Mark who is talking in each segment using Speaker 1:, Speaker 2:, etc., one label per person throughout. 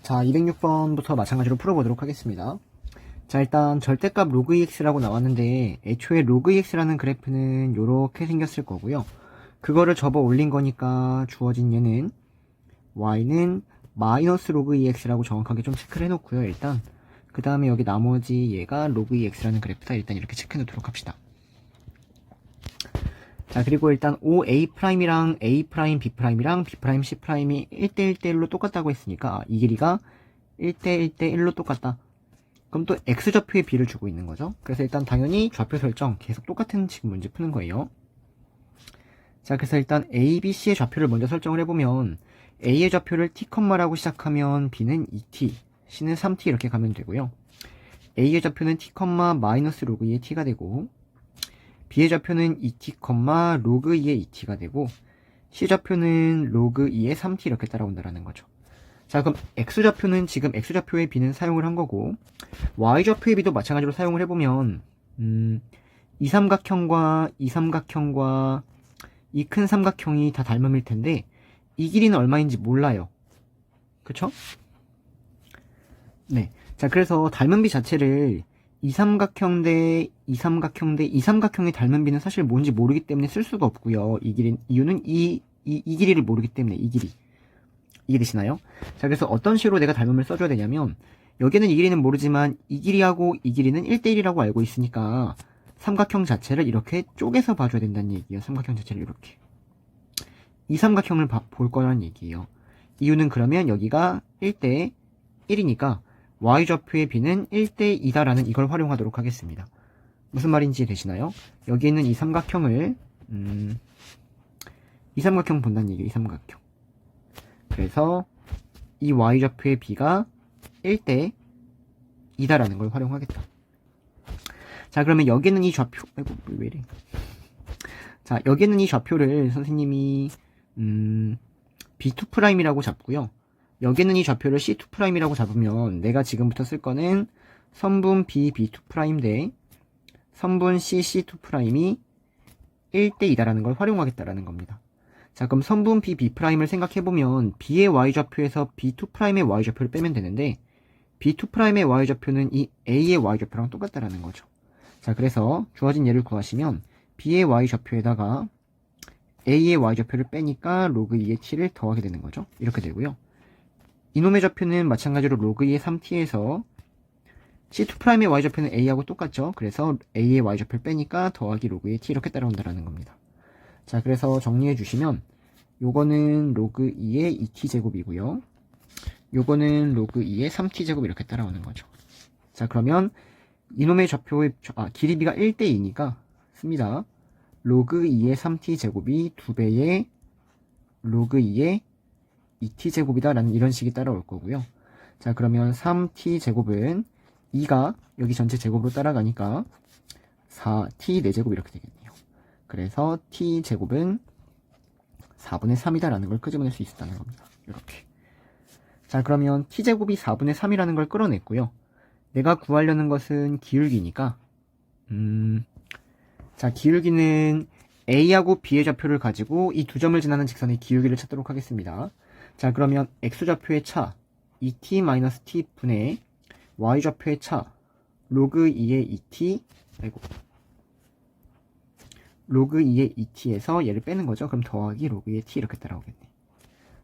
Speaker 1: 자, 206번부터 마찬가지로 풀어보도록 하겠습니다. 자, 일단 절대값 로그 ex라고 나왔는데 애초에 로그 ex라는 그래프는 이렇게 생겼을 거고요. 그거를 접어 올린 거니까 주어진 얘는 y는 마이너스 로그 ex라고 정확하게 좀 체크를 해놓고요. 일단 그 다음에 여기 나머지 얘가 로그 ex라는 그래프다. 일단 이렇게 체크해 놓도록 합시다. 자, 그리고 일단 OA'이랑 A', B'이랑 B', C'이 1대1대1로 똑같다고 했으니까 이 길이가 1대1대1로 똑같다. 그럼 또 X좌표의 B를 주고 있는 거죠. 그래서 일단 당연히 좌표 설정 계속 똑같은 지금 문제 푸는 거예요. 자, 그래서 일단 A, B, C의 좌표를 먼저 설정을 해보면 A의 좌표를 T, 라고 시작하면 B는 2T, C는 3T 이렇게 가면 되고요. A의 좌표는 T, 마이너스 로그 2의 T가 되고 B의 좌표는 2t, 로그 2의 2t가 되고 C 좌표는 로그 2의 3t 이렇게 따라온다라는 거죠. 자, 그럼 X좌표는 지금 X좌표의 B는 사용을 한 거고 Y좌표의 B도 마찬가지로 사용을 해보면 이 삼각형과 이 삼각형과 이 큰 삼각형이 다 닮음일 텐데 이 길이는 얼마인지 몰라요. 그쵸? 네. 자, 그래서 닮은 비 자체를 이 삼각형 대 이 삼각형 대 이 삼각형의 닮은 비는 사실 뭔지 모르기 때문에 쓸 수가 없고요. 이유는 이 길이를 모르기 때문에 이 길이. 이해되시나요? 자, 그래서 어떤 식으로 내가 닮음을 써줘야 되냐면 여기는 이 길이는 모르지만 이 길이하고 이 길이는 1대1이라고 알고 있으니까 삼각형 자체를 이렇게 쪼개서 봐줘야 된다는 얘기예요. 삼각형 자체를 이렇게. 이 삼각형을 볼 거라는 얘기예요. 이유는 그러면 여기가 1대1이니까 y좌표의 b는 1대2다라는 이걸 활용하도록 하겠습니다. 무슨 말인지 되시나요? 여기 있는 이 삼각형을 이 삼각형 본다는 얘기예요. 이 삼각형. 그래서 이 y좌표의 b가 1대2다라는 걸 활용하겠다. 자, 그러면 여기는 이 좌표, 아이고 왜 이래. 자, 여기는 이 좌표를 선생님이 B2'이라고 잡고요. 여기는 이 좌표를 C2'이라고 잡으면 내가 지금부터 쓸 거는 선분 B, B2' 대 선분 C, C2'이 1대2다라는 걸 활용하겠다라는 겁니다. 자, 그럼 선분 B, B'을 생각해보면 B의 Y좌표에서 B2'의 Y좌표를 빼면 되는데 B2'의 Y좌표는 이 A의 Y좌표랑 똑같다라는 거죠. 자, 그래서 주어진 예를 구하시면 B의 Y좌표에다가 A의 Y좌표를 빼니까 로그 2의 T를 더하게 되는 거죠. 이렇게 되고요. 이놈의 좌표는 마찬가지로 로그 2의 3T에서 C2'의 Y좌표는 A하고 똑같죠. 그래서 A의 Y좌표를 빼니까 더하기 로그 2의 T 이렇게 따라온다라는 겁니다. 자, 그래서 정리해 주시면 요거는 로그 2의 2t제곱이고요. 요거는 로그 2의 3t제곱 이렇게 따라오는 거죠. 자, 그러면 이놈의 좌표의 길이비가 1대2니까 씁니다. 로그 2의 3t제곱이 2배의 로그 2의 2t제곱이다 라는 이런 식이 따라올 거고요. 자, 그러면 3t제곱은 2가 여기 전체 제곱으로 따라가니까 4t 4제곱 이렇게 되겠네요. 그래서 t제곱은 4분의 3이다 라는 걸 끄집어낼 수 있었다는 겁니다. 이렇게. 자, 그러면 t제곱이 4분의 3이라는 걸 끌어냈고요. 내가 구하려는 것은 기울기니까 자, 기울기는 A하고 B의 좌표를 가지고 이 두 점을 지나는 직선의 기울기를 찾도록 하겠습니다. 자, 그러면 X좌표의 차 2t-t 분의 Y좌표의 차 로그 2의 2t 로그 2의 2t에서 얘를 빼는 거죠. 그럼 더하기 로그 2의 t 이렇게 따라오겠네.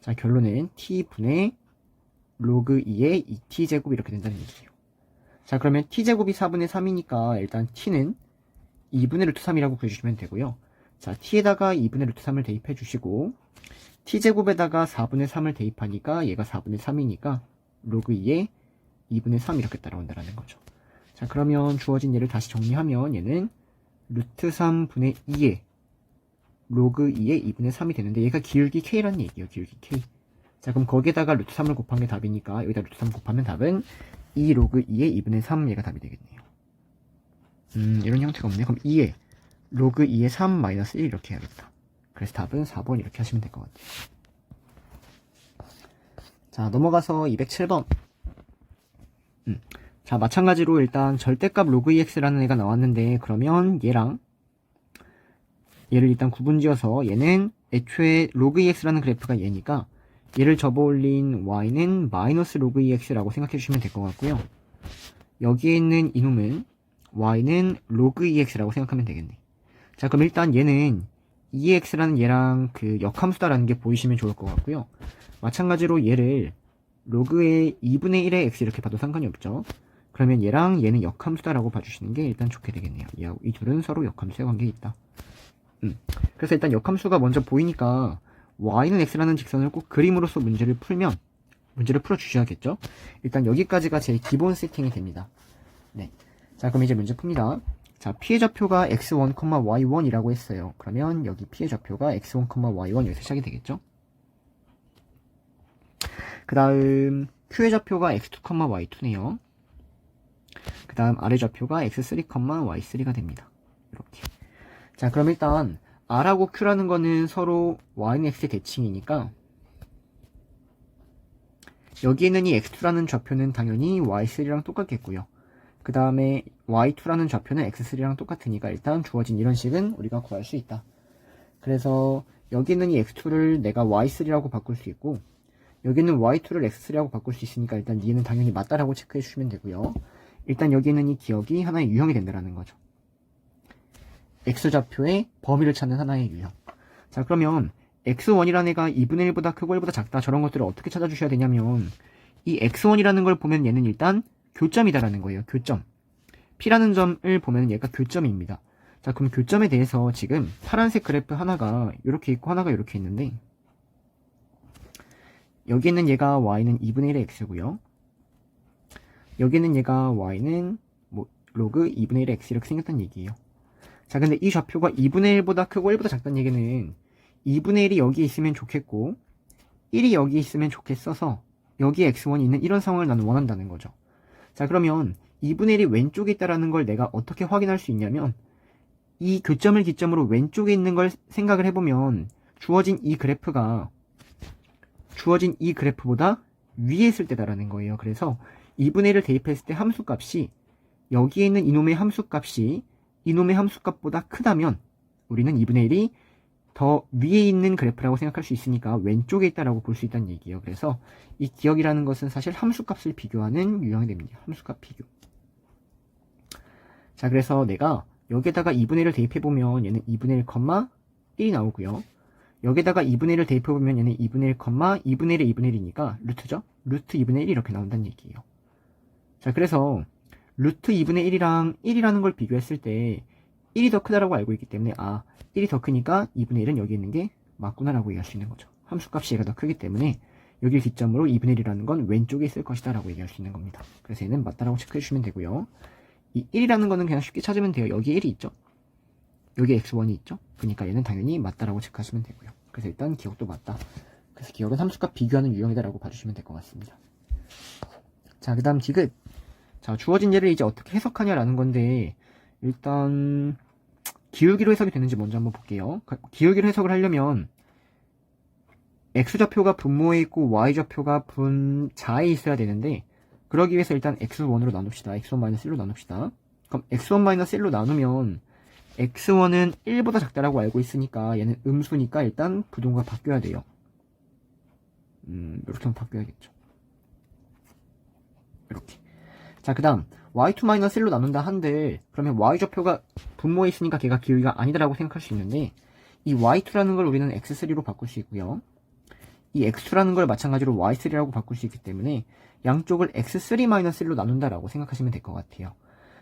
Speaker 1: 자, 결론은 t분의 로그 2의 2t제곱 이렇게 된다는 얘기예요. 자, 그러면 t제곱이 4분의 3이니까 일단 t는 2분의 루트 3이라고 구해주시면 되고요. 자, t에다가 2분의 루트 3을 대입해 주시고 t제곱에다가 4분의 3을 대입하니까 얘가 4분의 3이니까 로그 2의 2분의 3 이렇게 따라온다는 거죠. 자, 그러면 주어진 얘를 다시 정리하면 얘는 루트 3분의 2의 로그 2의 2분의 3이 되는데 얘가 기울기 k라는 얘기예요. 기울기 k. 자, 그럼 거기에다가 루트 3을 곱한 게 답이니까 여기다 루트 3 곱하면 답은 2 로그 2의 2분의 3 얘가 답이 되겠네요. 이런 형태가 없네. 그럼 2에 로그 2의 3 마이너스 1 이렇게 해야겠다. 그래서 답은 4번 이렇게 하시면 될 것 같아요. 자, 넘어가서 207번. 자, 마찬가지로 일단 절대값 로그 ex라는 애가 나왔는데 그러면 얘를 일단 구분지어서 얘는 애초에 로그 ex라는 그래프가 얘니까 얘를 접어올린 y는 마이너스 로그 ex라고 생각해 주시면 될 것 같고요. 여기에 있는 이놈은 y는 로그 ex라고 생각하면 되겠네. 자, 그럼 일단 얘는 ex라는 얘랑 그 역함수다라는 게 보이시면 좋을 것 같고요. 마찬가지로 얘를 로그의 2분의 1의 x 이렇게 봐도 상관이 없죠. 그러면 얘랑 얘는 역함수다라고 봐주시는 게 일단 좋게 되겠네요. 얘하고 이 둘은 서로 역함수의 관계에 있다. 그래서 일단 역함수가 먼저 보이니까 y는 x라는 직선을 꼭 그림으로써 문제를 풀어주셔야겠죠. 일단 여기까지가 제 기본 세팅이 됩니다. 네. 자, 그럼 이제 문제 풉니다. 자, p의 좌표가 x1, y1이라고 했어요. 그러면 여기 p의 좌표가 x1, y1 여기서 시작이 되겠죠. 그 다음 q의 좌표가 x2, y2네요. 그 다음 아래 좌표가 x3, y3가 됩니다. 이렇게. 자, 그럼 일단 r하고 q라는 거는 서로 y는 x의 대칭이니까 여기 있는 이 x2라는 좌표는 당연히 y3랑 똑같겠고요. 그 다음에 y2라는 좌표는 x3랑 똑같으니까 일단 주어진 이런 식은 우리가 구할 수 있다. 그래서 여기 있는 이 x2를 내가 y3라고 바꿀 수 있고 여기 있는 y2를 x3라고 바꿀 수 있으니까 일단 얘는 당연히 맞다라고 체크해 주시면 되고요. 일단 여기 있는 이 기억이 하나의 유형이 된다라는 거죠. x좌표의 범위를 찾는 하나의 유형. 자, 그러면 x1이라는 애가 2분의 1보다 크고 1보다 작다 저런 것들을 어떻게 찾아주셔야 되냐면 이 x1이라는 걸 보면 얘는 일단 교점이다라는 거예요. 교점. P라는 점을 보면 얘가 교점입니다. 자, 그럼 교점에 대해서 지금 파란색 그래프 하나가 이렇게 있고 하나가 이렇게 있는데 여기 있는 얘가 y는 2분의 1의 x고요. 여기 있는 얘가 y는 뭐 로그 2분의 1의 x 이렇게 생겼다는 얘기예요. 자, 근데 이 좌표가 2분의 1보다 크고 1보다 작다는 얘기는 2분의 1이 여기 있으면 좋겠고 1이 여기 있으면 좋겠어서 여기에 x1이 있는 이런 상황을 나는 원한다는 거죠. 자, 그러면 2분의 1이 왼쪽에 있다라는 걸 내가 어떻게 확인할 수 있냐면 이 교점을 기점으로 왼쪽에 있는 걸 생각을 해보면 주어진 이 그래프보다 위에 있을 때다라는 거예요. 그래서 2분의 1을 대입했을 때 함수값이 여기에 있는 이놈의 함수값이 이놈의 함수값보다 크다면 우리는 2분의 1이 더 위에 있는 그래프라고 생각할 수 있으니까 왼쪽에 있다라고 볼 수 있다는 얘기예요. 그래서 이 기억이라는 것은 사실 함수값을 비교하는 유형이 됩니다. 함수값 비교. 자, 그래서 내가 여기에다가 2분의 1을 대입해보면 얘는 2분의 1,1이 나오고요. 여기에다가 2분의 1을 대입해보면 얘는 2분의 1, 2분의 1의 2분의 1이니까 루트죠? 루트 2분의 1이 이렇게 나온다는 얘기예요. 자, 그래서 루트 2분의 1이랑 1이라는 걸 비교했을 때 1이 더 크다라고 알고 있기 때문에 1이 더 크니까 2분의 1은 여기 있는 게 맞구나라고 얘기할 수 있는 거죠. 함수값이 얘가 더 크기 때문에 여기를 기점으로 2분의 1이라는 건 왼쪽에 있을 것이다 라고 얘기할 수 있는 겁니다. 그래서 얘는 맞다라고 체크해 주시면 되고요. 이 1이라는 거는 그냥 쉽게 찾으면 돼요. 여기에 1이 있죠. 여기에 x1이 있죠. 그러니까 얘는 당연히 맞다라고 체크하시면 되고요. 그래서 일단 기억도 맞다. 그래서 기억은 함수값 비교하는 유형이다라고 봐주시면 될 것 같습니다. 자, 그 다음 디귿. 자, 주어진 예를 이제 어떻게 해석하냐라는 건데 일단 기울기로 해석이 되는지 먼저 한번 볼게요. 기울기로 해석을 하려면 x좌표가 분모에 있고 y좌표가 분자에 있어야 되는데 그러기 위해서 일단 x1으로 나눕시다. x1-1로 나눕시다. 그럼 x1-1로 나누면 x1은 1보다 작다라고 알고 있으니까 얘는 음수니까 일단 부동과 바뀌어야 돼요. 이렇게 하면 바뀌어야겠죠. 이렇게. 자, 그 다음 y2-1로 나눈다 한들 그러면 y좌표가 분모에 있으니까 걔가 기울기가 아니다라고 생각할 수 있는데 이 y2라는 걸 우리는 x3로 바꿀 수 있고요. 이 x2라는 걸 마찬가지로 y3라고 바꿀 수 있기 때문에 양쪽을 x3-1로 나눈다라고 생각하시면 될 것 같아요.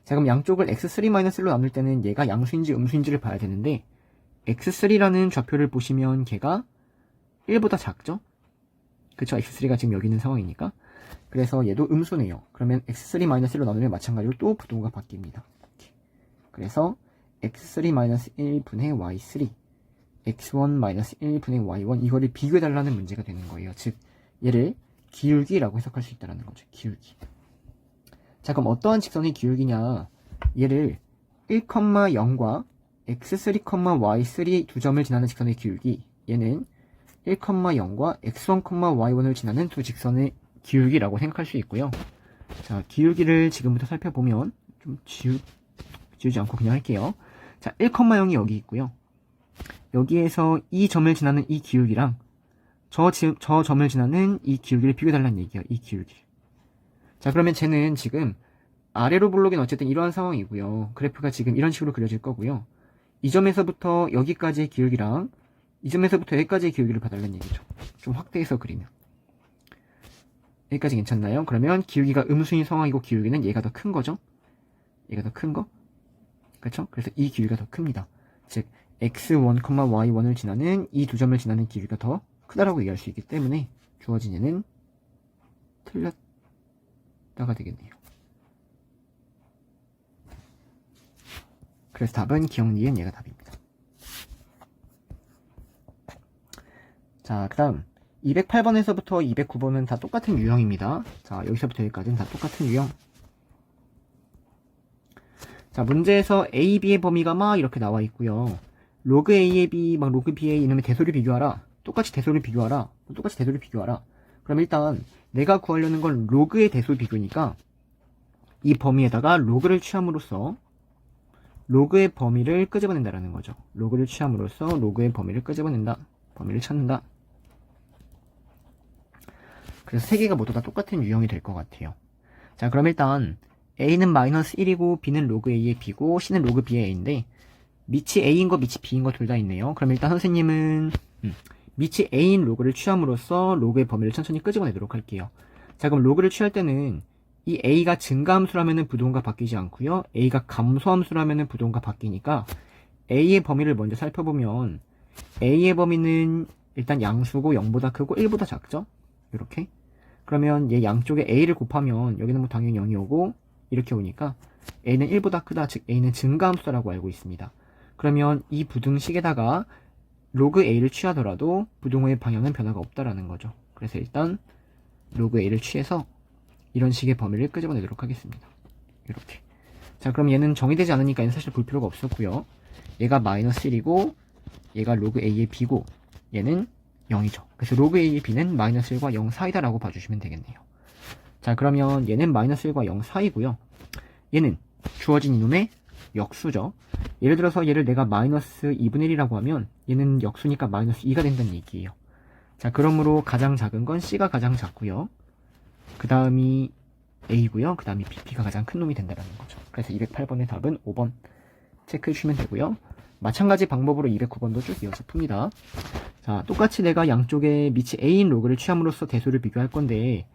Speaker 1: 자, 그럼 양쪽을 x3-1로 나눌 때는 얘가 양수인지 음수인지를 봐야 되는데 x3라는 좌표를 보시면 걔가 1보다 작죠? 그쵸? x3가 지금 여기 있는 상황이니까. 그래서 얘도 음수네요. 그러면 x3-1로 나누면 마찬가지로 또 부동호가 바뀝니다. 이렇게. 그래서 x3-1분의 y3 x1-1분의 y1 이거를 비교해달라는 문제가 되는 거예요. 즉 얘를 기울기라고 해석할 수 있다는 거죠. 기울기. 자, 그럼 어떠한 직선의 기울기냐, 얘를 1,0과 x3, y3 두 점을 지나는 직선의 기울기, 얘는 1,0과 x1, y1을 지나는 두 직선의 기울기라고 생각할 수 있고요. 자, 기울기를 지금부터 살펴보면 좀 지우지 않고 그냥 할게요. 자, 1,0이 여기 있고요. 여기에서 이 점을 지나는 이 기울기랑 저 점을 지나는 이 기울기를 비교해달라는 얘기야. 이 기울기. 자, 그러면 쟤는 지금 아래로 블록인 어쨌든 이러한 상황이고요. 그래프가 지금 이런 식으로 그려질 거고요. 이 점에서부터 여기까지의 기울기랑 이 점에서부터 여기까지의 기울기를 봐달라는 얘기죠. 좀 확대해서 그리면. 여기까지 괜찮나요? 그러면 기울기가 음수인 상황이고 기울기는 얘가 더 큰 거죠? 얘가 더 큰 거? 그렇죠? 그래서 이 기울기가 더 큽니다. 즉 x1, y1을 지나는 이 두 점을 지나는 기울기가 더 크다라고 얘기할 수 있기 때문에 주어진 얘는 틀렸다가 되겠네요. 그래서 답은 기억 니은 얘가 답입니다. 자, 그 다음 208번에서부터 209번은 다 똑같은 유형입니다. 자, 여기서부터 여기까지는 다 똑같은 유형. 자, 문제에서 A, B의 범위가 막 이렇게 나와 있고요. 로그 A의 B, 막 로그 B의 이놈의 대소를 비교하라. 똑같이 대소를 비교하라. 똑같이 대소를 비교하라. 그럼 일단 내가 구하려는 건 로그의 대소 비교니까 이 범위에다가 로그를 취함으로써 로그의 범위를 끄집어낸다라는 거죠. 로그를 취함으로써 로그의 범위를 끄집어낸다. 범위를 찾는다. 그래서 세 개가 모두 다 똑같은 유형이 될 것 같아요. 자, 그럼 일단 A는 마이너스 1이고 B는 로그 A의 B고 C는 로그 B의 A인데 밑이 A인 거 밑이 B인 거 둘 다 있네요. 그럼 일단 선생님은 밑이 A인 로그를 취함으로써 로그의 범위를 천천히 끄집어내도록 할게요. 자, 그럼 로그를 취할 때는 이 A가 증가함수라면 부동과 바뀌지 않고요. A가 감소함수라면 부동과 바뀌니까 A의 범위를 먼저 살펴보면 A의 범위는 일단 양수고 0보다 크고 1보다 작죠? 이렇게. 그러면 얘 양쪽에 A를 곱하면 여기는 뭐 당연히 0이 오고 이렇게 오니까 A는 1보다 크다. 즉 A는 증가함수라고 알고 있습니다. 그러면 이 부등식에다가 로그 A를 취하더라도 부동의 방향은 변화가 없다라는 거죠. 그래서 일단 로그 A를 취해서 이런 식의 범위를 끄집어내도록 하겠습니다. 이렇게. 자, 그럼 얘는 정의되지 않으니까 얘는 사실 볼 필요가 없었고요. 얘가 마이너스 1이고 얘가 로그 A의 B고 얘는 0이죠. 그래서 로그 A의 B는 마이너스 1과 0 사이다라고 봐주시면 되겠네요. 자, 그러면 얘는 마이너스 1과 0 사이고요. 얘는 주어진 이놈의 역수죠. 예를 들어서 얘를 내가 마이너스 2분의 1이라고 하면 얘는 역수니까 마이너스 2가 된다는 얘기예요. 자, 그러므로 가장 작은 건 C가 가장 작고요. 그 다음이 A고요. 그 다음이 B가 가장 큰 놈이 된다는 거죠. 그래서 208번의 답은 5번 체크해 주시면 되고요. 마찬가지 방법으로 209번도 쭉 이어서 풉니다. 자, 똑같이 내가 양쪽에 밑이 A인 로그를 취함으로써 대소를 비교할 건데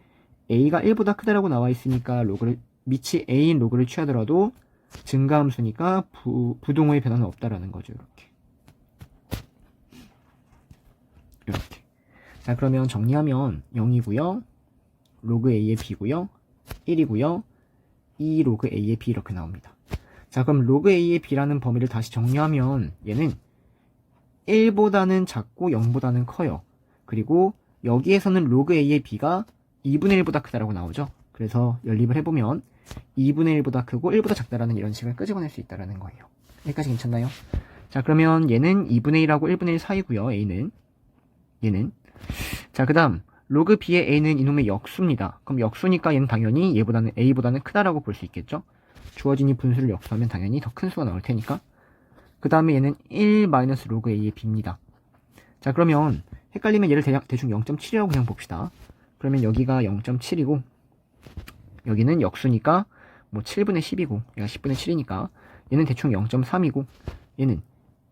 Speaker 1: A가 1보다 크다라고 나와 있으니까 밑이 A인 로그를 취하더라도 증가함수니까 부동호의 변화는 없다라는 거죠. 이렇게. 자, 그러면 정리하면 0이고요. 로그 A의 B고요. 1이고요. 2 로그 A의 B 이렇게 나옵니다. 자, 그럼 로그 A의 B라는 범위를 다시 정리하면 얘는 1보다는 작고 0보다는 커요. 그리고 여기에서는 로그 A의 B가 2분의 1보다 크다라고 나오죠. 그래서 연립을 해보면 2분의 1보다 크고 1보다 작다라는 이런 식을 끄집어낼 수 있다라는 거예요. 여기까지 괜찮나요? 자, 그러면 얘는 2분의 1하고 1분의 1 사이고요. 얘는 자, 그 다음 로그 B의 A는 이놈의 역수입니다. 그럼 역수니까 얘는 당연히 A보다는 크다라고 볼 수 있겠죠. 주어진 이 분수를 역수하면 당연히 더 큰 수가 나올 테니까. 그 다음에 얘는 1 마이너스 로그 A의 B입니다. 자, 그러면 헷갈리면 얘를 대충 0.7이라고 그냥 봅시다. 그러면 여기가 0.7이고 여기는 역수니까 뭐 7분의 10이고 얘가 10분의 7이니까 얘는 대충 0.3이고 얘는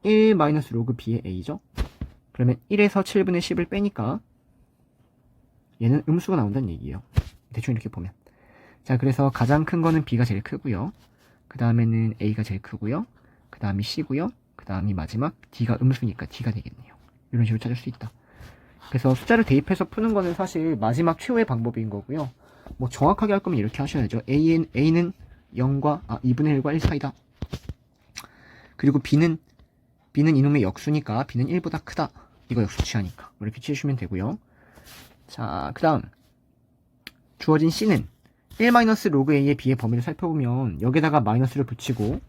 Speaker 1: 1 마이너스 로그 B의 A죠. 그러면 1에서 7분의 10을 빼니까 얘는 음수가 나온다는 얘기예요. 대충 이렇게 보면. 자, 그래서 가장 큰 거는 B가 제일 크고요. 그 다음에는 A가 제일 크고요. 그 다음이 C고요. 그 다음이 마지막 D가 음수니까 D가 되겠네요. 이런 식으로 찾을 수 있다. 그래서 숫자를 대입해서 푸는 거는 사실 마지막 최후의 방법인 거고요. 뭐 정확하게 할 거면 이렇게 하셔야죠. A는 0과 2분의 1과 1 사이다. 그리고 B는 이놈의 역수니까 B는 1보다 크다. 이거 역수 취하니까 이렇게 치우시면 되고요. 자, 그 다음 주어진 C는 1 마이너스 로그 A의 B의 범위를 살펴보면 여기다가 마이너스를 붙이고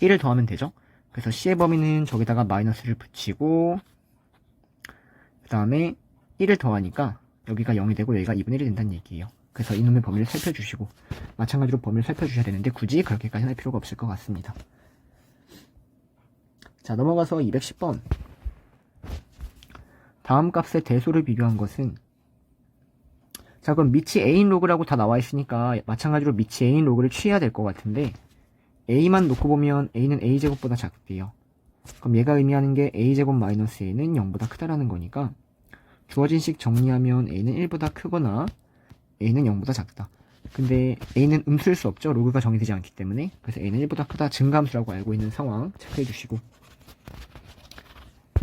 Speaker 1: 1을 더하면 되죠. 그래서 C의 범위는 저기다가 마이너스를 붙이고 그 다음에 1을 더하니까 여기가 0이 되고 여기가 2분의 1이 된다는 얘기예요. 그래서 이놈의 범위를 살펴주시고 마찬가지로 범위를 살펴주셔야 되는데 굳이 그렇게까지 할 필요가 없을 것 같습니다. 자, 넘어가서 210번 다음 값의 대소를 비교한 것은, 자, 그럼 밑이 a인 로그라고 다 나와 있으니까 마찬가지로 밑이 a인 로그를 취해야 될 것 같은데, a만 놓고 보면 a는 a제곱보다 작대요. 그럼 얘가 의미하는 게 a제곱 마이너스 a는 0보다 크다라는 거니까 주어진 식 정리하면 a는 1보다 크거나 a는 0보다 작다. 근데 a는 음수일 수 없죠. 로그가 정의되지 않기 때문에. 그래서 a는 1보다 크다 증가함수라고 알고 있는 상황 체크해 주시고,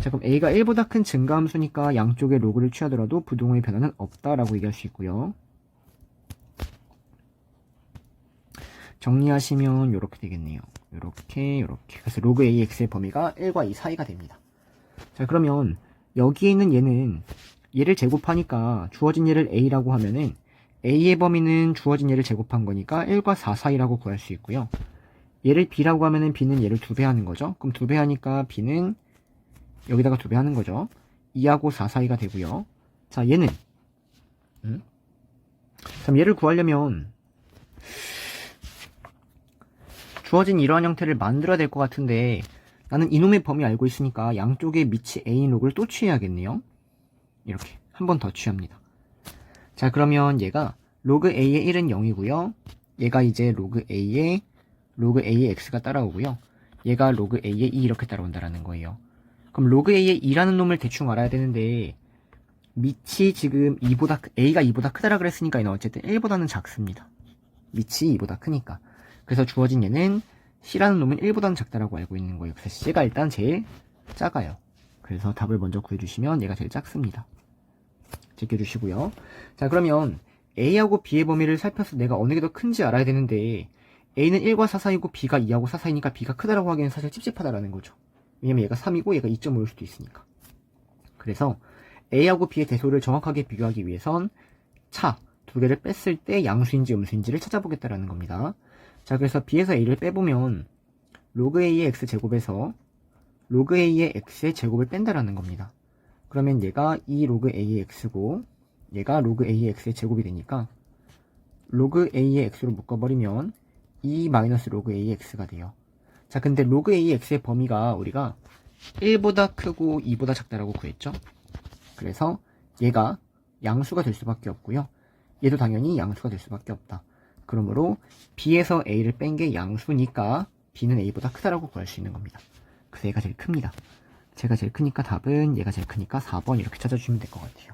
Speaker 1: 자, 그럼 a가 1보다 큰 증가함수니까 양쪽에 로그를 취하더라도 부동호의 변화는 없다라고 얘기할 수 있고요. 정리하시면 이렇게 되겠네요. 이렇게. 그래서 로그 ax의 범위가 1과 2 사이가 됩니다. 자, 그러면 여기에 있는 얘는 얘를 제곱하니까 주어진 얘를 a라고 하면은 a의 범위는 주어진 얘를 제곱한 거니까 1과 4 사이라고 구할 수 있고요. 얘를 b라고 하면은 b는 얘를 2배 하는 거죠. 그럼 2배 하니까 b는 여기다가 2배 하는 거죠. 2하고 4 사이가 되고요. 자, 얘는 그럼 얘를 구하려면 주어진 이러한 형태를 만들어야 될 것 같은데, 나는 이놈의 범위 알고 있으니까 양쪽에 밑이 a인 로그를 또 취해야겠네요. 이렇게 한 번 더 취합니다. 자, 그러면 얘가 로그 a의 1은 0이고요. 얘가 이제 로그 a의 x가 따라오고요. 얘가 로그 a의 2 이렇게 따라온다라는 거예요. 그럼 로그 a의 2라는 놈을 대충 알아야 되는데, 밑이 지금 a가 2보다 크다라 그랬으니까 얘는 어쨌든 1보다는 작습니다. 밑이 2보다 크니까. 그래서 주어진 얘는 c라는 놈은 1보다는 작다라고 알고 있는 거예요. 그래서 c가 일단 제일 작아요. 그래서 답을 먼저 구해주시면 얘가 제일 작습니다. 제껴주시고요. 자, 그러면 a하고 b의 범위를 살펴서 내가 어느 게 더 큰지 알아야 되는데, a는 1과 4 사이고 b가 2하고 4 사이니까 b가 크다라고 하기에는 사실 찝찝하다라는 거죠. 왜냐면 얘가 3이고 얘가 2.5일 수도 있으니까. 그래서 a하고 b의 대소를 정확하게 비교하기 위해선 차 두 개를 뺐을 때 양수인지 음수인지를 찾아보겠다라는 겁니다. 자, 그래서 b에서 a를 빼보면 로그 a의 x 제곱에서 로그 a의 x의 제곱을 뺀다라는 겁니다. 그러면 얘가 2 로그 a의 x고 얘가 로그 a의 x의 제곱이 되니까 로그 a의 x로 묶어버리면 2 마이너스 로그 a의 x가 돼요. 자, 근데 로그 a의 x의 범위가 우리가 1보다 크고 2보다 작다라고 구했죠. 그래서 얘가 양수가 될 수밖에 없고요. 얘도 당연히 양수가 될 수밖에 없다. 그러므로 b에서 a를 뺀 게 양수니까 b는 a보다 크다라고 구할 수 있는 겁니다. 그래서 얘가 제일 큽니다. 제가 제일 크니까 답은 얘가 제일 크니까 4번 이렇게 찾아주시면 될 것 같아요.